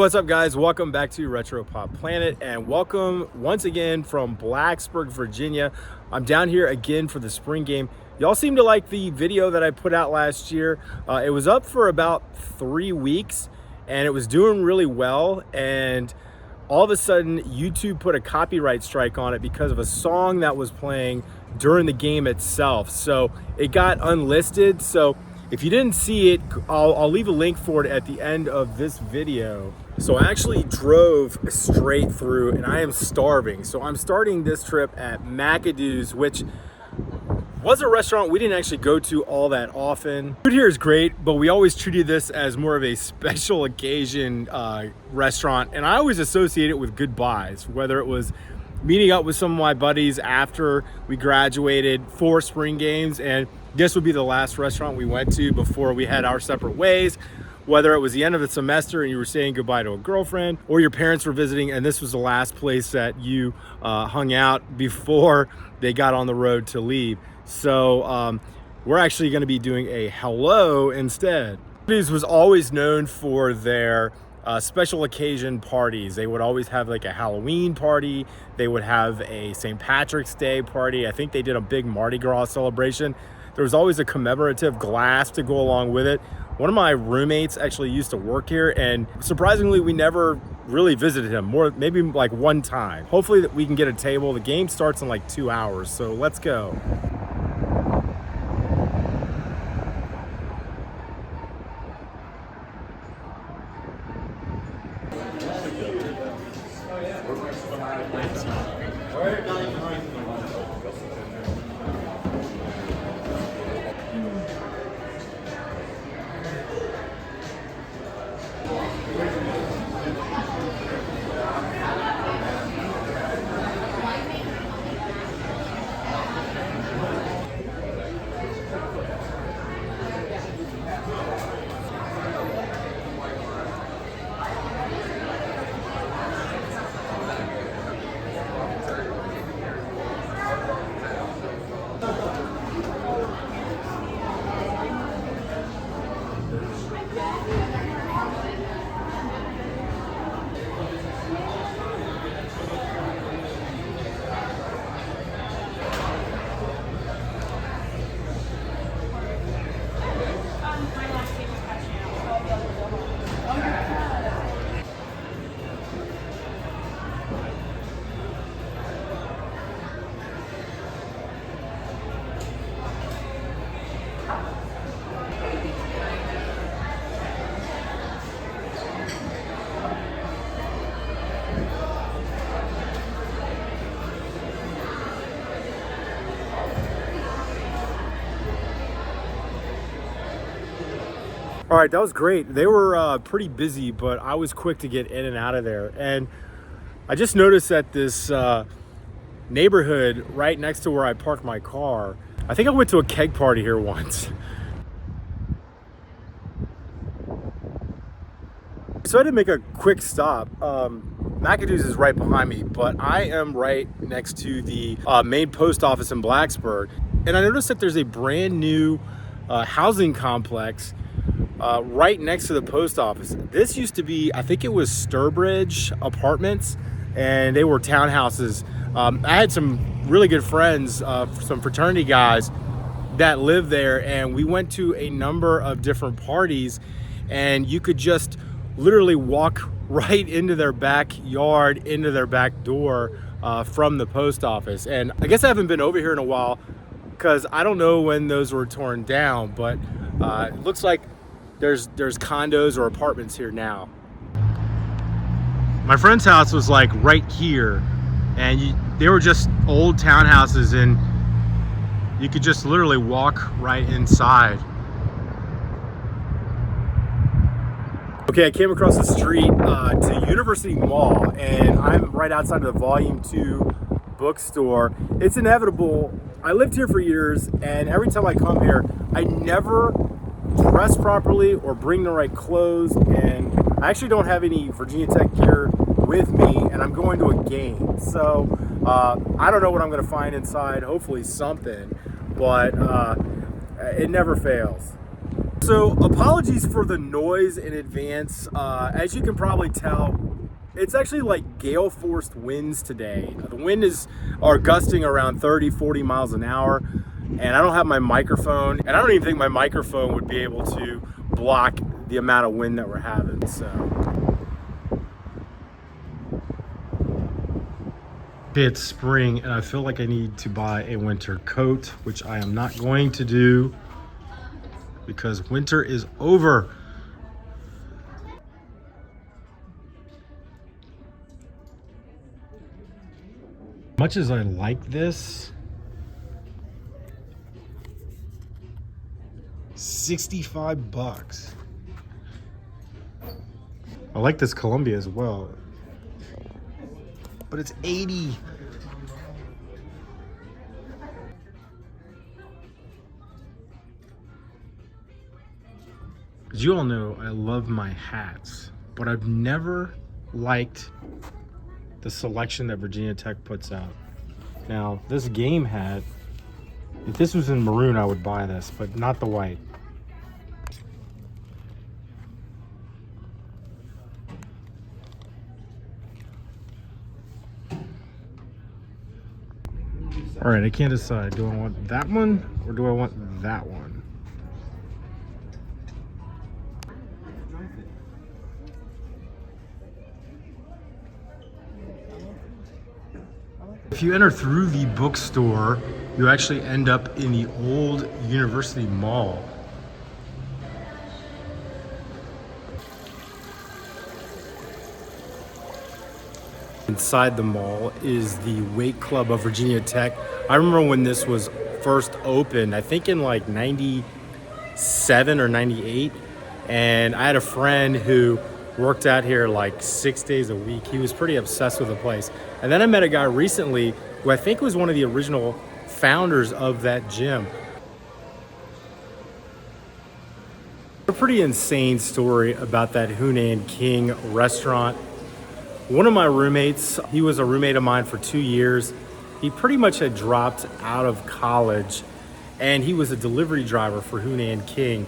What's up, guys? Welcome back to Retro Pop Planet, and welcome once again from Blacksburg, Virginia. I'm down here again for the spring game. Y'all seem to like the video that I put out last year. It was up for about 3 weeks and it was doing really well, and all of a sudden YouTube put a copyright strike on it because of a song that was playing during the game itself. So it got unlisted. So if you didn't see it, I'll leave a link for it at the end of this video. So I actually drove straight through and I am starving. So I'm starting this trip at McAdoo's, which was a restaurant we didn't actually go to all that often. Food here is great, but we always treated this as more of a special occasion restaurant. And I always associate it with good buys, whether it was meeting up with some of my buddies after we graduated for spring games, and this would be the last restaurant we went to before we had our separate ways, whether it was the end of the semester and you were saying goodbye to a girlfriend, or your parents were visiting and this was the last place that you hung out before they got on the road to leave. So we're actually going to be doing a hello instead. McAdoo's was always known for their special occasion parties. They would always have like a Halloween party. They would have a St. Patrick's Day party. I think they did a big Mardi Gras celebration. There was always a commemorative glass to go along with it. One of my roommates actually used to work here, and surprisingly, we never really visited him, maybe like one time. Hopefully that we can get a table. The game starts in like 2 hours, so let's go. All right, that was great. They were pretty busy, but I was quick to get in and out of there. And I just noticed that this neighborhood right next to where I parked my car, I think I went to a keg party here once. So I had to make a quick stop. McAdoo's is right behind me, but I am right next to the main post office in Blacksburg. And I noticed that there's a brand new housing complex right next to the post office. This used to be, I think it was Sturbridge Apartments, and they were townhouses. I had some really good friends, some fraternity guys that lived there, and we went to a number of different parties, and you could just literally walk right into their backyard, into their back door from the post office. And I guess I haven't been over here in a while because I don't know when those were torn down, but it looks like there's condos or apartments here now. My friend's house was like right here, and they were just old townhouses, and you could just literally walk right inside. Okay, I came across the street to University Mall, and I'm right outside of the Volume 2 bookstore. It's inevitable. I lived here for years, and every time I come here, I never dress properly or bring the right clothes, and I actually don't have any Virginia Tech gear with me, and I'm going to a game. So I don't know what I'm going to find inside. Hopefully something, but it never fails. So apologies for the noise in advance. As you can probably tell, it's actually like gale force winds today. The wind are gusting around 30, 40 miles an hour. And I don't have my microphone, and I don't even think my microphone would be able to block the amount of wind that we're having, so. It's spring, and I feel like I need to buy a winter coat, which I am not going to do because winter is over. Much as I like this, 65 bucks. I like this Columbia as well, but it's 80. As you all know, I love my hats, but I've never liked the selection that Virginia Tech puts out. Now, this game hat, if this was in maroon, I would buy this, but not the white. All right, I can't decide. Do I want that one or do I want that one? If you enter through the bookstore, you actually end up in the old University Mall. Inside the mall is the Weight Club of Virginia Tech. I remember when this was first opened, I think in like 97 or 98. And I had a friend who worked out here like 6 days a week. He was pretty obsessed with the place. And then I met a guy recently who I think was one of the original founders of that gym. A pretty insane story about that Hunan King restaurant. One of my roommates, he was a roommate of mine for 2 years. He pretty much had dropped out of college and he was a delivery driver for Hunan King.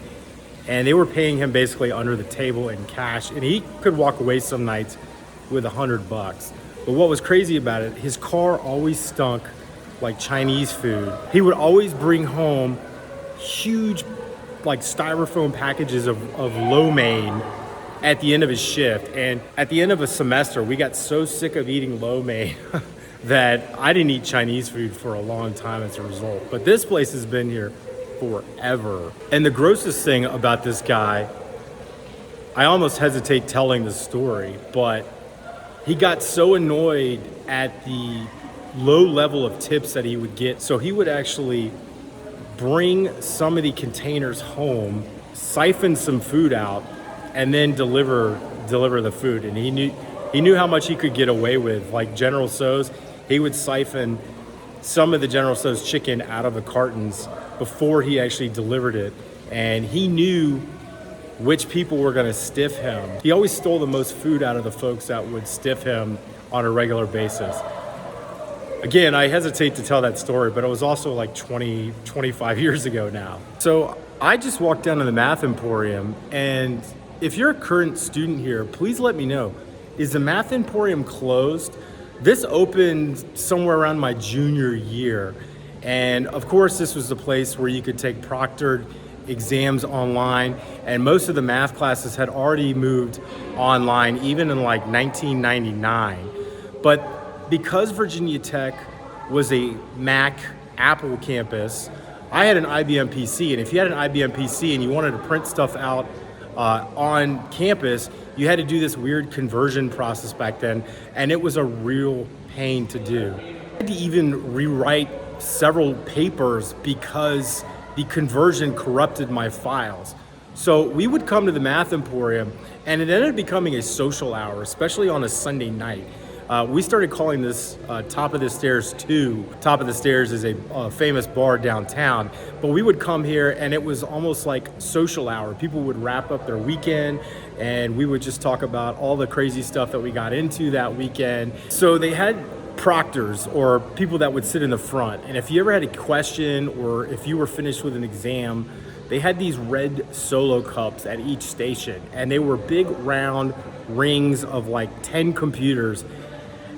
And they were paying him basically under the table in cash. And he could walk away some nights with $100 bucks. But what was crazy about it, his car always stunk like Chinese food. He would always bring home huge like styrofoam packages of lo mein at the end of his shift. And at the end of a semester, we got so sick of eating lo mein that I didn't eat Chinese food for a long time as a result. But this place has been here forever. And the grossest thing about this guy, I almost hesitate telling the story, but he got so annoyed at the low level of tips that he would get. So he would actually bring some of the containers home, siphon some food out, and then deliver the food. And he knew how much he could get away with. Like General Tso's, he would siphon some of the General Tso's chicken out of the cartons before he actually delivered it. And he knew which people were gonna stiff him. He always stole the most food out of the folks that would stiff him on a regular basis. Again, I hesitate to tell that story, but it was also like 20, 25 years ago now. So I just walked down to the Math Emporium, and if you're a current student here, please let me know. Is the Math Emporium closed? This opened somewhere around my junior year. And of course, this was the place where you could take proctored exams online. And most of the math classes had already moved online, even in like 1999. But because Virginia Tech was a Mac Apple campus, I had an IBM PC. And if you had an IBM PC and you wanted to print stuff out on campus, you had to do this weird conversion process back then. And it was a real pain to do. I had to even rewrite several papers because the conversion corrupted my files. So we would come to the Math Emporium, and it ended up becoming a social hour, especially on a Sunday night. We started calling this Top of the Stairs 2. Top of the Stairs is a famous bar downtown, but we would come here and it was almost like social hour. People would wrap up their weekend and we would just talk about all the crazy stuff that we got into that weekend. So they had proctors or people that would sit in the front, and if you ever had a question or if you were finished with an exam, they had these red Solo cups at each station, and they were big round rings of like 10 computers,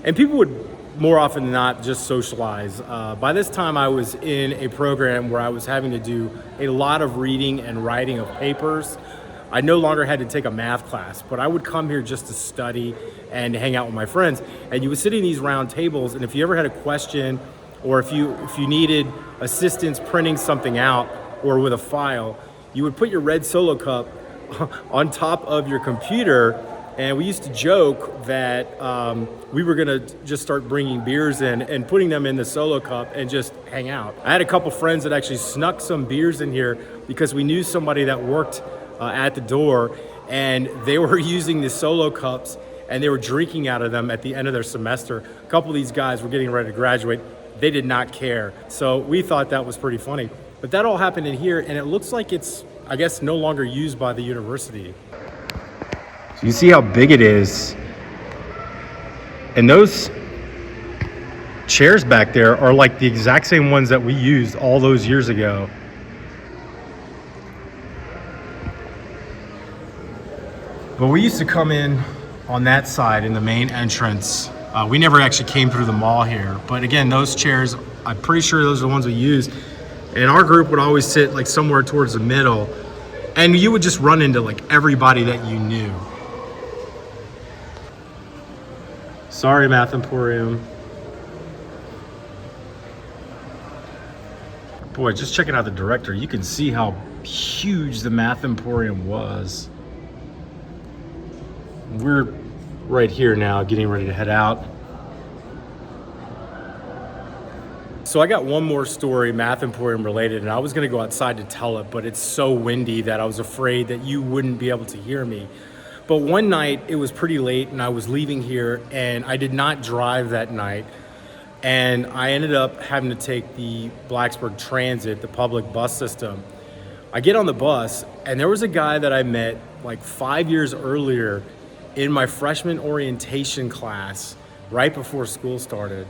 and people would more often than not just socialize. By this time I was in a program where I was having to do a lot of reading and writing of papers. I no longer had to take a math class, but I would come here just to study and hang out with my friends. And you would sit in these round tables, and if you ever had a question, or if you needed assistance printing something out or with a file, you would put your red Solo cup on top of your computer. And we used to joke that we were gonna just start bringing beers in and putting them in the Solo cup and just hang out. I had a couple friends that actually snuck some beers in here because we knew somebody that worked at the door, and they were using the Solo cups and they were drinking out of them at the end of their semester. A couple of these guys were getting ready to graduate. They did not care. So we thought that was pretty funny. But that all happened in here, and it looks like it's, I guess, no longer used by the university. So you see how big it is. And those chairs back there are like the exact same ones that we used all those years ago. But we used to come in on that side in the main entrance. We never actually came through the mall here. But again, those chairs, I'm pretty sure those are the ones we used. And our group would always sit like somewhere towards the middle. And you would just run into like everybody that you knew. Sorry, Math Emporium. Boy, just checking out the director, you can see how huge the Math Emporium was. We're right here now, getting ready to head out. So I got one more story, Math Emporium related, and I was gonna go outside to tell it, but it's so windy that I was afraid that you wouldn't be able to hear me. But one night, it was pretty late and I was leaving here, and I did not drive that night. And I ended up having to take the Blacksburg Transit, the public bus system. I get on the bus, and there was a guy that I met like 5 years earlier in my freshman orientation class right before school started.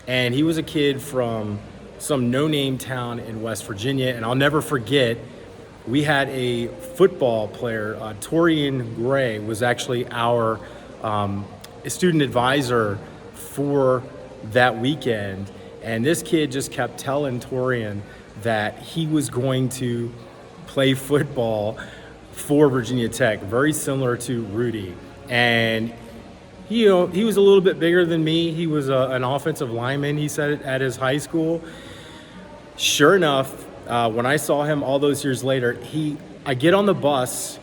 And he was a kid from some no-name town in West Virginia. And I'll never forget, we had a football player, Torian Gray was actually our student advisor for that weekend. And this kid just kept telling Torian that he was going to play football for Virginia Tech, very similar to Rudy. And he was a little bit bigger than me. He was an offensive lineman, he said, at his high school. Sure enough, when I saw him all those years later, I get on the bus,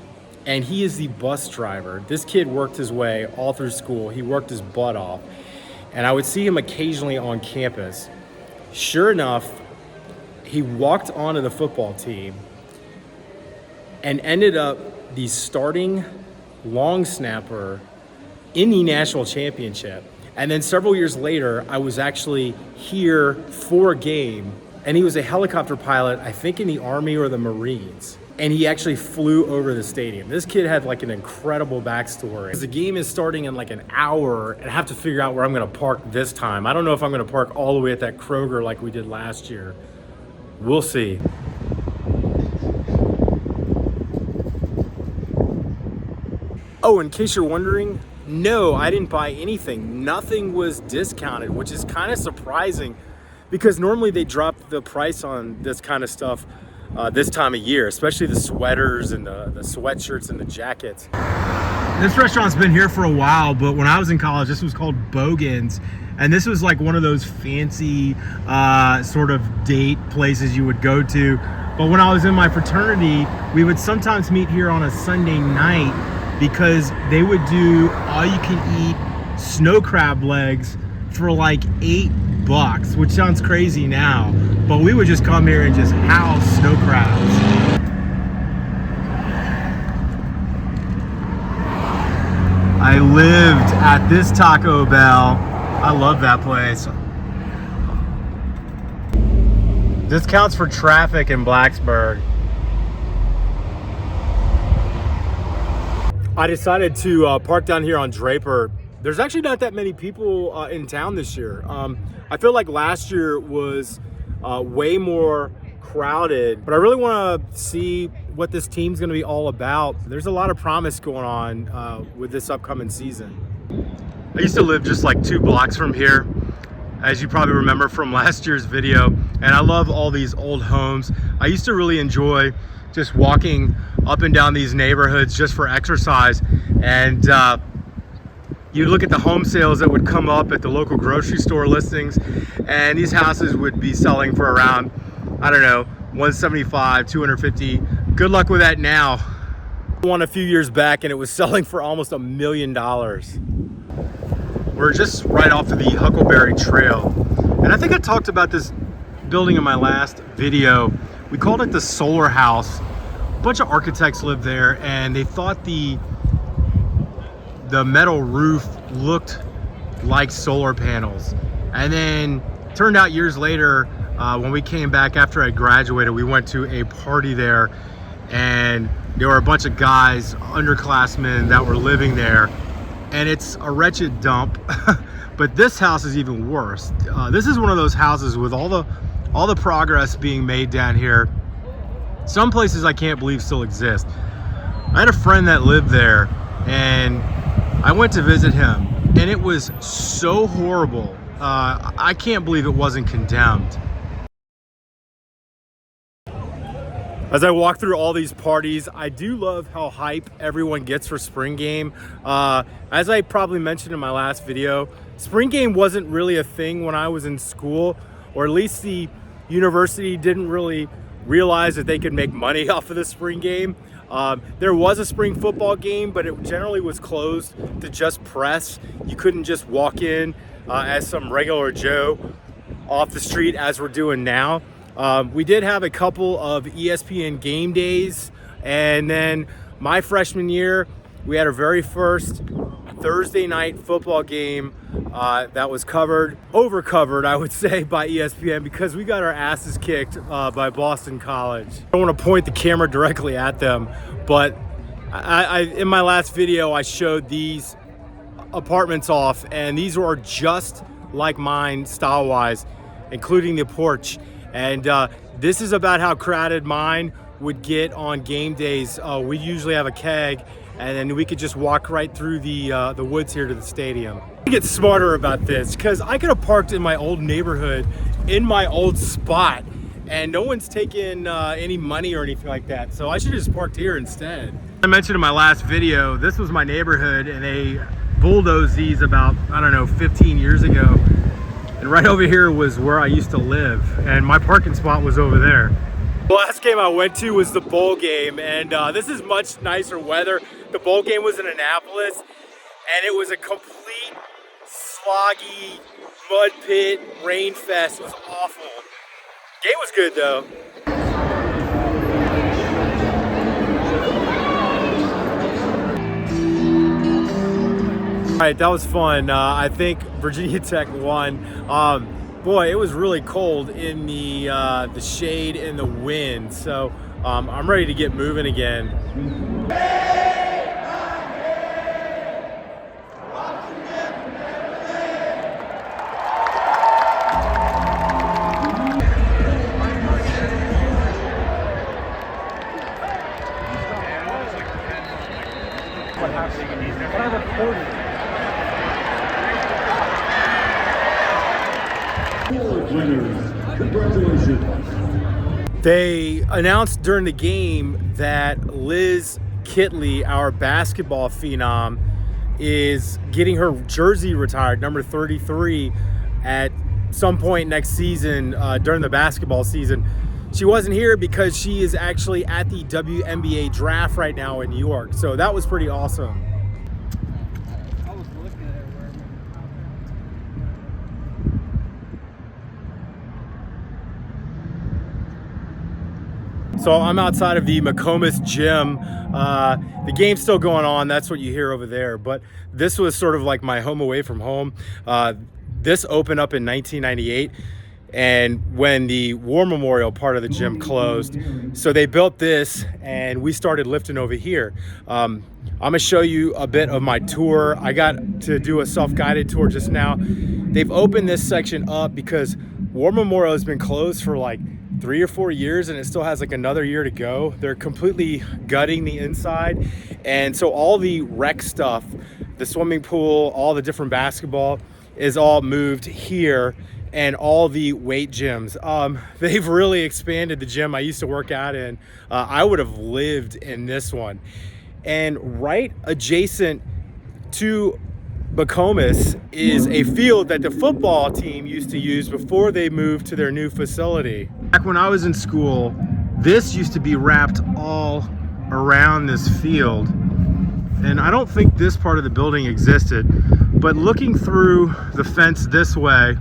and he is the bus driver. This kid worked his way all through school. He worked his butt off. And I would see him occasionally on campus. Sure enough, he walked onto the football team and ended up the starting long snapper in the national championship. And then several years later, I was actually here for a game, and he was a helicopter pilot, I think in the Army or the Marines. And he actually flew over the stadium. This kid had like an incredible backstory. The game is starting in like an hour, and I have to figure out where I'm gonna park this time. I don't know if I'm gonna park all the way at that Kroger like we did last year. We'll see. Oh, in case you're wondering, no, I didn't buy anything. Nothing was discounted, which is kind of surprising because normally they drop the price on this kind of stuff this time of year, especially the sweaters and the sweatshirts and the jackets. This restaurant's been here for a while, but when I was in college, this was called Bogan's. And this was like one of those fancy sort of date places you would go to. But when I was in my fraternity, we would sometimes meet here on a Sunday night because they would do all-you-can-eat snow crab legs for like $8, which sounds crazy now. But we would just come here and just house snow crabs. I lived at this Taco Bell. I love that place. This counts for traffic in Blacksburg. I decided to park down here on Draper. There's actually not that many people in town this year. I feel like last year was way more crowded, but I really want to see what this team's going to be all about. There's a lot of promise going on with this upcoming season. I used to live just like 2 blocks from here, as you probably remember from last year's video, and I love all these old homes. I used to really enjoy just walking up and down these neighborhoods just for exercise, and you look at the home sales that would come up at the local grocery store listings, and these houses would be selling for around, I don't know, 175, 250. Good luck with that now. One a few years back and it was selling for almost $1 million. We're just right off of the Huckleberry Trail, and I think I talked about this building in my last video. We called it the Solar House. A bunch of architects lived there, and they thought the metal roof looked like solar panels. And then turned out years later, when we came back after I graduated, we went to a party there, and there were a bunch of guys, underclassmen, that were living there, and it's a wretched dump. But this house is even worse. This is one of those houses with all the progress being made down here. Some places I can't believe still exist. I had a friend that lived there, and I went to visit him, and it was so horrible. I can't believe it wasn't condemned. As I walk through all these parties, I do love how hype everyone gets for spring game. As I probably mentioned in my last video, spring game wasn't really a thing when I was in school, or at least the university didn't really realize that they could make money off of the spring game. There was a spring football game, but it generally was closed to just press. You couldn't just walk in as some regular Joe off the street as we're doing now. We did have a couple of ESPN game days, and then my freshman year, we had our very first Thursday night football game that was over-covered, I would say, by ESPN, because we got our asses kicked by Boston College. I don't want to point the camera directly at them, but in my last video, I showed these apartments off, and these are just like mine style-wise, including the porch. And this is about how crowded mine would get on game days. We usually have a keg, and then we could just walk right through the woods here to the stadium. I get smarter about this, because I could have parked in my old neighborhood in my old spot, and no one's taken any money or anything like that. So I should have just parked here instead. I mentioned in my last video, this was my neighborhood, and they bulldozed these about, I don't know, 15 years ago. And right over here was where I used to live, and my parking spot was over there. The last game I went to was the bowl game, and this is much nicer weather. The bowl game was in Annapolis, and it was a complete sloggy mud pit rain fest. It was awful. Game was good though. All right, that was fun. I think Virginia Tech won. Boy, it was really cold in the shade and the wind. So I'm ready to get moving again. What happened? But I recorded. Congratulations. They announced during the game that Liz Kitley, our basketball phenom, is getting her jersey retired, number 33, at some point next season during the basketball season. She wasn't here because she is actually at the WNBA draft right now in New York. So that was pretty awesome. So I'm outside of the McComas gym. The game's still going on. That's what you hear over there. But this was sort of like my home away from home. This opened up in 1998. And when the War Memorial part of the gym closed, so they built this and we started lifting over here. I'm gonna show you a bit of my tour. I got to do a self-guided tour just now. They've opened this section up because War Memorial has been closed for like 3 or 4 years, and it still has like another year to go. They're completely gutting the inside, and so all the rec stuff, the swimming pool, all the different basketball is all moved here, and all the weight gyms. They've really expanded the gym I used to work out in. I would have lived in this one. And right adjacent to McComas is a field that the football team used to use before they moved to their new facility. Back when I was in school, this used to be wrapped all around this field. And I don't think this part of the building existed, but looking through the fence this way,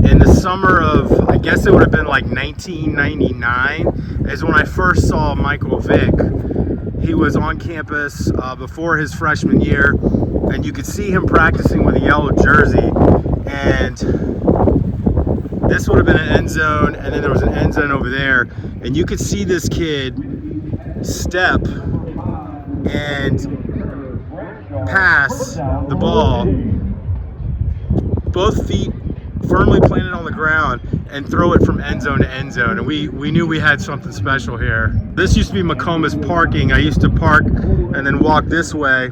in the summer of, I guess it would have been like 1999, is when I first saw Michael Vick. He was on campus before his freshman year, and you could see him practicing with a yellow jersey. And this would have been an end zone, and then there was an end zone over there. And you could see this kid step and pass the ball, both feet firmly planted on the ground, and throw it from end zone to end zone. And we knew we had something special here. This used to be McComas parking. I used to park and then walk this way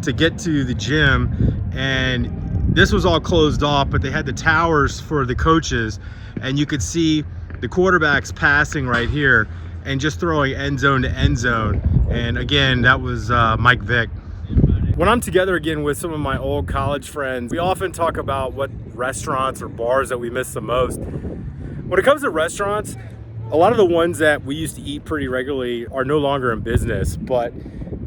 to get to the gym, and this was all closed off, but they had the towers for the coaches, and you could see the quarterbacks passing right here and just throwing end zone to end zone. And again, that was Mike Vick. When I'm together again with some of my old college friends, we often talk about what restaurants or bars that we miss the most. When it comes to restaurants, a lot of the ones that we used to eat pretty regularly are no longer in business, but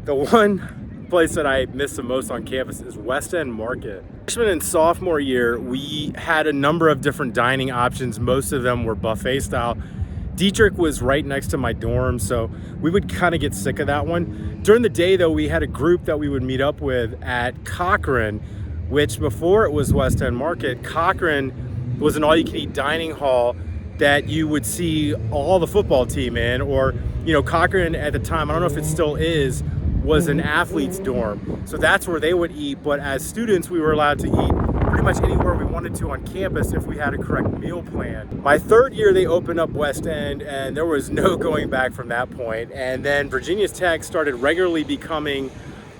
the one place that I miss the most on campus is West End Market. Freshman and sophomore year, we had a number of different dining options. Most of them were buffet style. Dietrich was right next to my dorm, so we would kind of get sick of that one. During the day, though, we had a group that we would meet up with at Cochrane, which before it was West End Market, Cochrane was an all-you-can-eat dining hall that you would see all the football team in, or, you know, Cochrane at the time, I don't know if it still is, was an athlete's dorm. So that's where they would eat, but as students, we were allowed to eat pretty much anywhere we wanted to on campus if we had a correct meal plan. My third year, they opened up West End, and there was no going back from that point. And then Virginia Tech started regularly becoming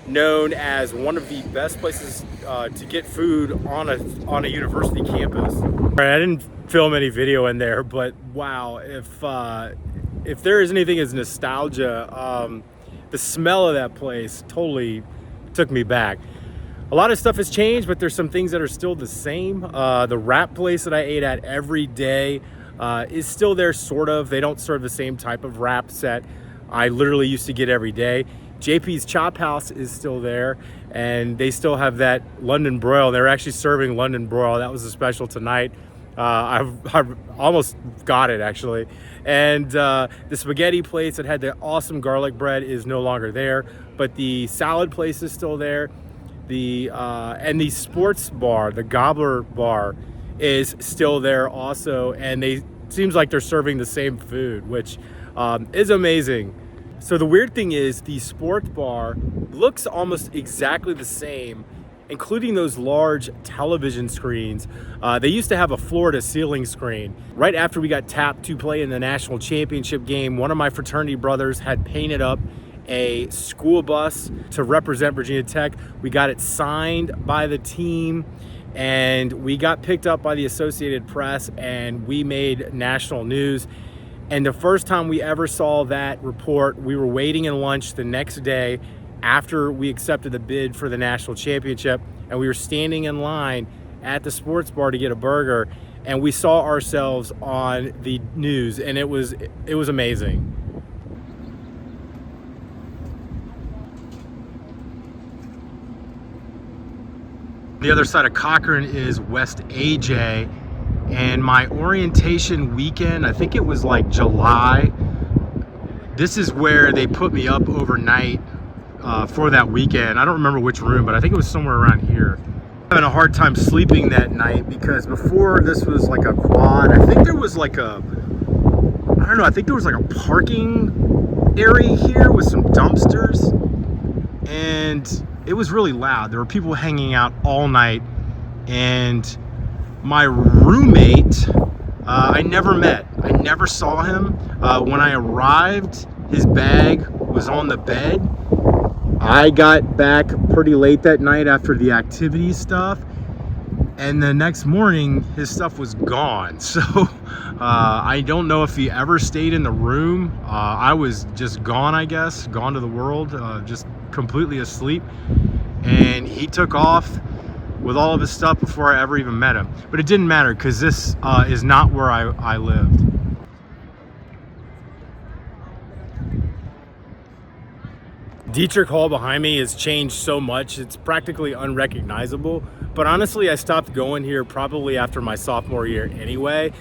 known as one of the best places to get food on a university campus. I didn't film any video in there, but wow, if there is anything as nostalgia, the smell of that place totally took me back. A lot of stuff has changed, but there's some things that are still the same. The wrap place that I ate at every day is still there, sort of. They don't serve the same type of wraps that I literally used to get every day. JP's Chop House is still there, and they still have that London broil. They're actually serving London broil. That was a special tonight. I've almost got it, actually. And the spaghetti place that had the awesome garlic bread is no longer there, but the salad place is still there. And the sports bar, the Gobbler Bar, is still there also, and seems like they're serving the same food, which is amazing. So the weird thing is the sports bar looks almost exactly the same, including those large television screens. They used to have a floor-to-ceiling screen. Right after we got tapped to play in the national championship game, one of my fraternity brothers had painted up a school bus to represent Virginia Tech. We got it signed by the team, and we got picked up by the Associated Press, and we made national news. And the first time we ever saw that report, we were waiting in lunch the next day after we accepted the bid for the national championship, and we were standing in line at the sports bar to get a burger, and we saw ourselves on the news, and it was amazing. The other side of Cochrane is West AJ, and my orientation weekend, I think it was like July, this is where they put me up overnight for that weekend. I don't remember which room, but I think it was somewhere around here. Having a hard time sleeping that night because before this was like a quad. I think there was like a parking area here with some dumpsters, and it was really loud. There were people hanging out all night, and my roommate I never saw him. When I arrived, his bag was on the bed. I got back pretty late that night after the activity stuff, and the next morning his stuff was gone. So I don't know if he ever stayed in the room. I was just gone, I guess, gone to the world, just completely asleep, and he took off with all of his stuff before I ever even met him. But it didn't matter, because this is not where I lived. Dietrich Hall behind me has changed so much, it's practically unrecognizable. But honestly, I stopped going here probably after my sophomore year anyway,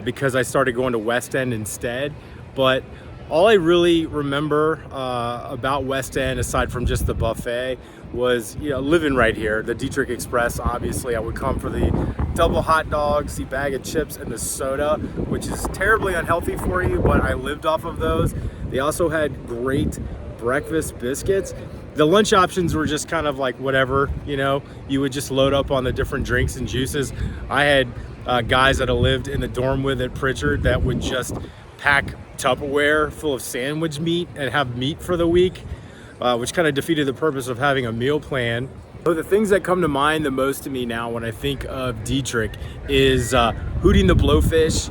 because I started going to West End instead. But all I really remember about West End, aside from just the buffet, was, you know, living right here. The Dietrich Express, obviously. I would come for the double hot dogs, the bag of chips, and the soda, which is terribly unhealthy for you, but I lived off of those. They also had great breakfast biscuits. The lunch options were just kind of like whatever, you know, you would just load up on the different drinks and juices. I had guys that I lived in the dorm with at Pritchard that would just pack Tupperware full of sandwich meat and have meat for the week, which kind of defeated the purpose of having a meal plan. So the things that come to mind the most to me now when I think of Dietrich is Hooting the Blowfish,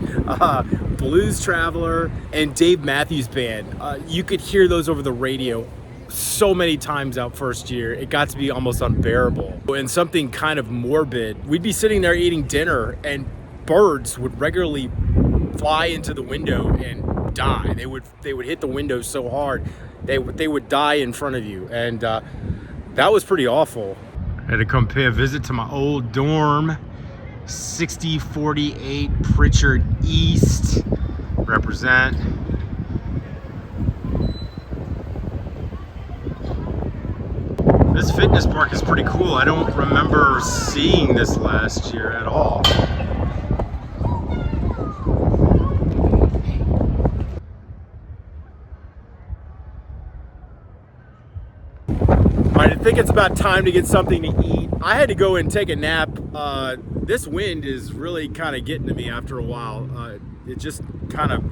Blues Traveler, and Dave Matthews Band. You could hear those over the radio so many times out first year. It got to be almost unbearable. And something kind of morbid, we'd be sitting there eating dinner and birds would regularly fly into the window and die. They would hit the window so hard they would die in front of you, and that was pretty awful. I had to come pay a visit to my old dorm, 6048 Pritchard East. Represent. This fitness park is pretty cool. I don't remember seeing this last year at all. I think it's about time to get something to eat. I had to go and take a nap. This wind is really kind of getting to me after a while. It just kind of,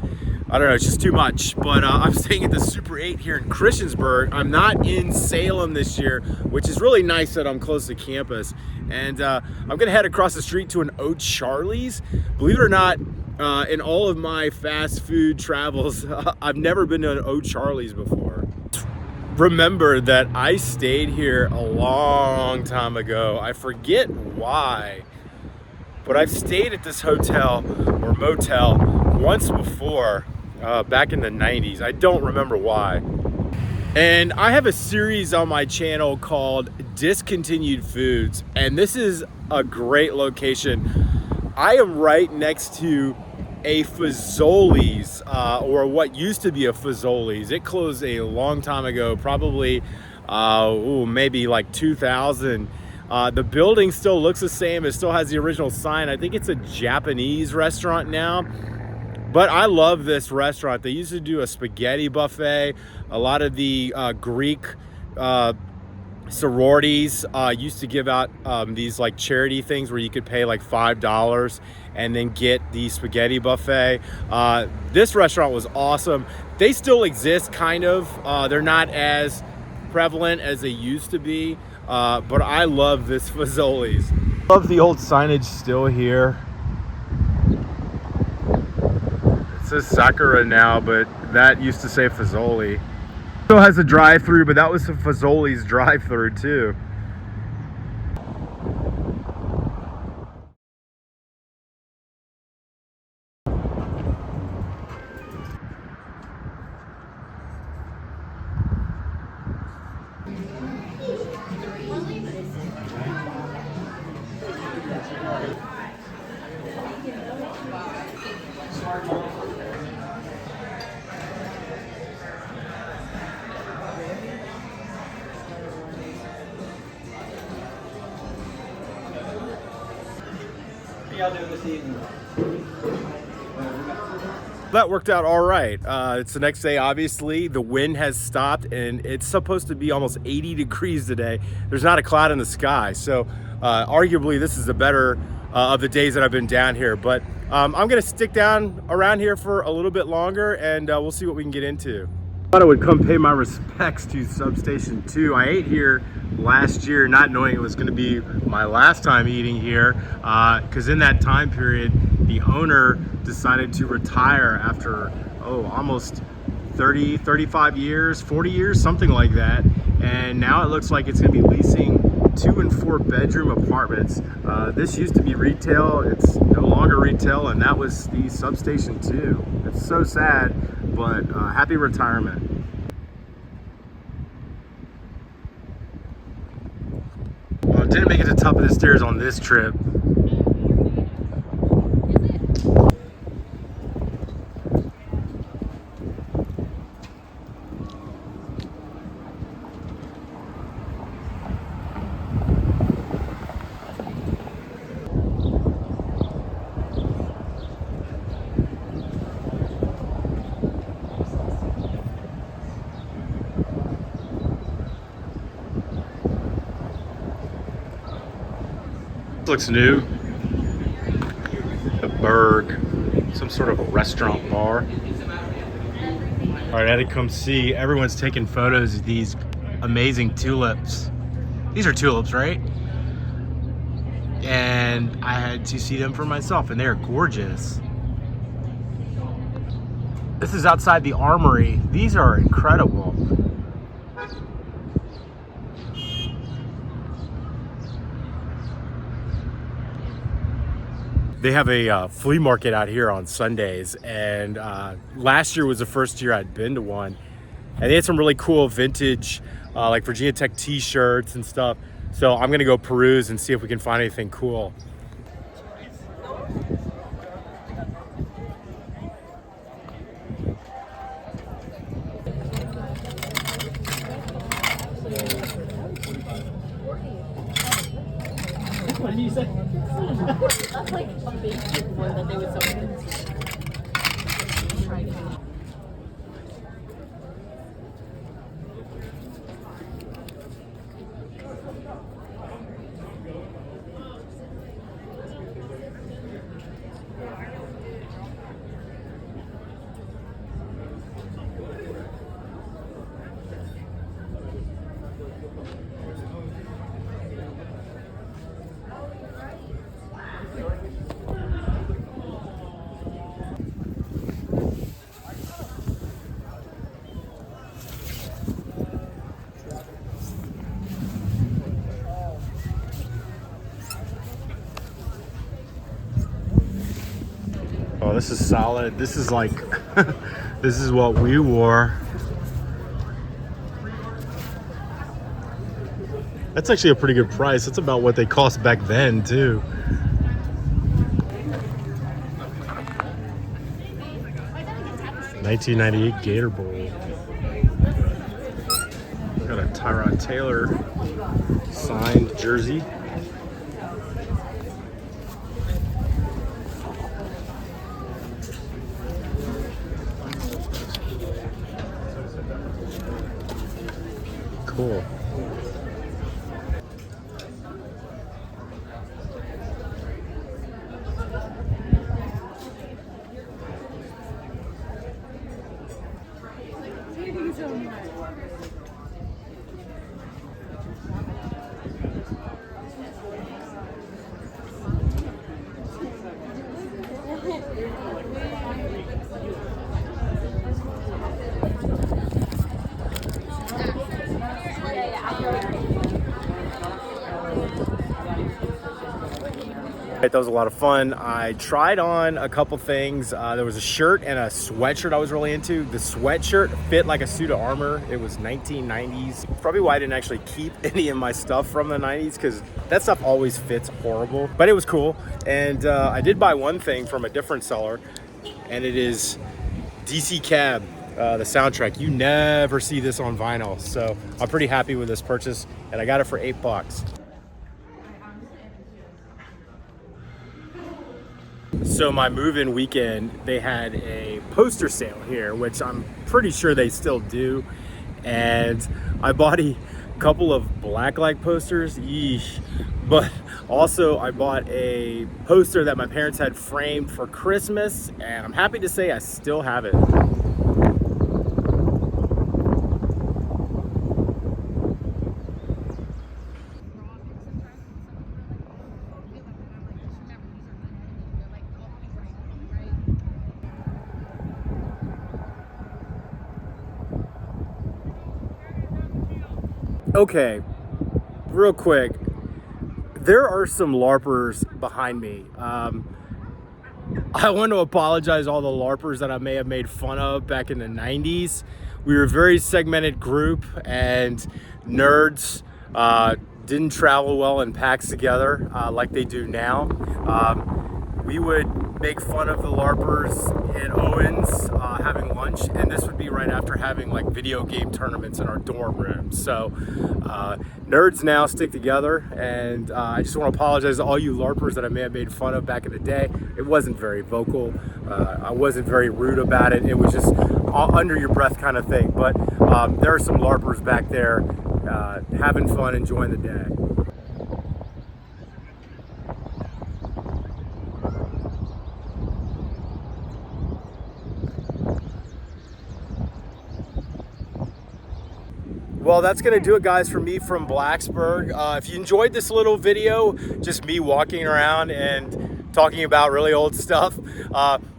I don't know, it's just too much. But I'm staying at the Super 8 here in Christiansburg. I'm not in Salem this year, which is really nice that I'm close to campus. And I'm gonna head across the street to an O'Charlie's. Believe it or not, in all of my fast food travels, I've never been to an O'Charlie's before. Remember that I stayed here a long time ago. I forget why, but I've stayed at this hotel or motel once before, back in the 90s. I don't remember why. And I have a series on my channel called Discontinued Foods, and this is a great location. I am right next to a Fazoli's, or what used to be a Fazoli's. It closed a long time ago, probably maybe like 2000. The building still looks the same. It still has the original sign. I think it's a Japanese restaurant now, but I love this restaurant. They used to do a spaghetti buffet. A lot of the Greek sororities used to give out these like charity things where you could pay like $5 and then get the spaghetti buffet. This restaurant was awesome. They still exist, kind of. They're not as prevalent as they used to be, but I love this Fazoli's. Love the old signage still here. It says Sakura now, but that used to say Fazoli. Still has a drive-through, but that was the Fazoli's drive-through too. That worked out all right. It's the next day, obviously. The wind has stopped, and it's supposed to be almost 80 degrees today. There's not a cloud in the sky, so arguably this is a better of the days that I've been down here. But I'm gonna stick down around here for a little bit longer, and we'll see what we can get into. I thought I would come pay my respects to Substation 2. I ate here last year, not knowing it was going to be my last time eating here, because in that time period, the owner decided to retire after, almost 30, 35 years, 40 years, something like that. And now it looks like it's going to be leasing 2 and 4 bedroom apartments. This used to be retail. It's no longer retail, and that was the Substation 2. It's so sad, but happy retirement. Well, didn't make it to the top of the stairs on this trip. Looks new. The Berg, some sort of a restaurant bar. All right, I had to come see. Everyone's taking photos of these amazing tulips. These are tulips, right? And I had to see them for myself, and they're gorgeous. This is outside the Armory. These are incredible. They have a flea market out here on Sundays, and last year was the first year I'd been to one, and they had some really cool vintage like Virginia Tech t-shirts and stuff. So I'm gonna go peruse and see if we can find anything cool. What did you say? That's like a big one that they would sell. Oh, this is solid. This is like, this is what we wore. That's actually a pretty good price. That's about what they cost back then, too. $1998 Gator Bowl. Got a Tyrod Taylor signed jersey. Cool. That was a lot of fun. I tried on a couple things. There was a shirt and a sweatshirt I was really into. The sweatshirt fit like a suit of armor. It was 1990s. Probably why I didn't actually keep any of my stuff from the 90s, because that stuff always fits horrible. But it was cool. And I did buy one thing from a different seller, and it is DC Cab, the soundtrack. You never see this on vinyl. So I'm pretty happy with this purchase, and I got it for $8. So my move-in weekend, they had a poster sale here, which I'm pretty sure they still do. And I bought a couple of blacklight posters, yeesh. But also I bought a poster that my parents had framed for Christmas, and I'm happy to say I still have it. Okay, real quick, there are some LARPers behind me. I want to apologize to all the LARPers that I may have made fun of back in the 90s. We were a very segmented group, and nerds didn't travel well in packs together like they do now. We would make fun of the LARPers in Owens having lunch, and this would be right after having like video game tournaments in our dorm room. So nerds now stick together, and I just want to apologize to all you LARPers that I may have made fun of back in the day. It wasn't very vocal. I wasn't very rude about it. It was just under your breath kind of thing. But there are some LARPers back there having fun, enjoying the day. Well, that's gonna do it, guys, for me from Blacksburg. If you enjoyed this little video, just me walking around and talking about really old stuff,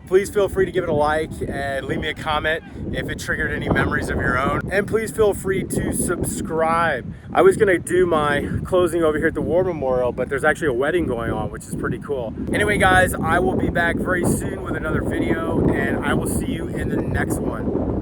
please feel free to give it a like and leave me a comment if it triggered any memories of your own. And please feel free to subscribe. I was gonna do my closing over here at the War Memorial, but there's actually a wedding going on, which is pretty cool. Anyway, guys, I will be back very soon with another video, and I will see you in the next one.